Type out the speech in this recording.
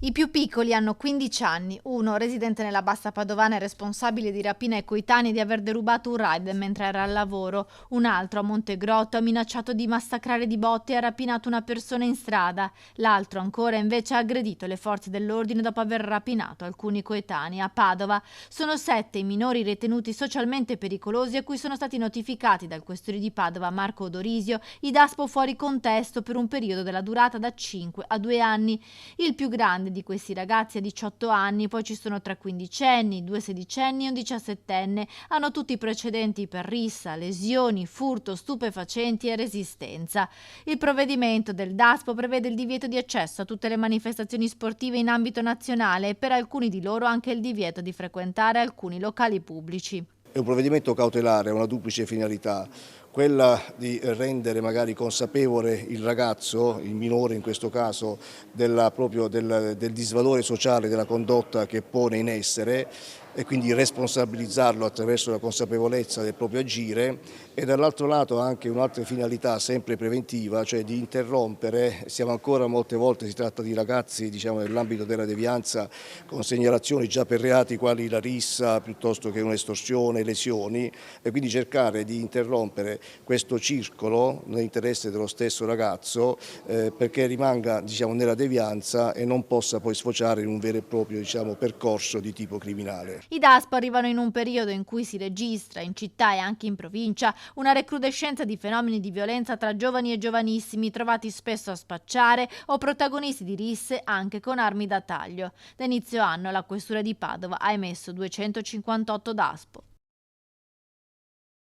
I più piccoli hanno 15 anni, uno residente nella Bassa Padovana è responsabile di rapina ai coetanei di aver derubato un rider mentre era al lavoro, un altro a Montegrotto ha minacciato di massacrare di botte e ha rapinato una persona in strada, l'altro ancora invece ha aggredito le forze dell'ordine dopo aver rapinato alcuni coetanei. A Padova sono 7 i minori ritenuti socialmente pericolosi a cui sono stati notificati dal questore di Padova Marco Odorisio i DASPO fuori contesto per un periodo della durata da 5 a 2 anni. Il più grande di questi ragazzi ha 18 anni, poi ci sono 3 quindicenni, 2 sedicenni e un 17enne. Hanno tutti precedenti per rissa, lesioni, furto, stupefacenti e resistenza. Il provvedimento del DASPO prevede il divieto di accesso a tutte le manifestazioni sportive in ambito nazionale e per alcuni di loro anche il divieto di frequentare alcuni locali pubblici. È un provvedimento cautelare, ha una duplice finalità, quella di rendere magari consapevole il ragazzo, il minore in questo caso, del disvalore sociale della condotta che pone in essere e quindi responsabilizzarlo attraverso la consapevolezza del proprio agire, e dall'altro lato anche un'altra finalità sempre preventiva, cioè di interrompere. Siamo ancora molte volte, si tratta di ragazzi nell'ambito della devianza con segnalazioni già per reati quali la rissa piuttosto che un'estorsione, lesioni, e quindi cercare di interrompere questo circolo nell'interesse dello stesso ragazzo perché rimanga nella devianza e non possa poi sfociare in un vero e proprio percorso di tipo criminale. I DASPO arrivano in un periodo in cui si registra in città e anche in provincia una recrudescenza di fenomeni di violenza tra giovani e giovanissimi, trovati spesso a spacciare o protagonisti di risse anche con armi da taglio. Da inizio anno la questura di Padova ha emesso 258 DASPO.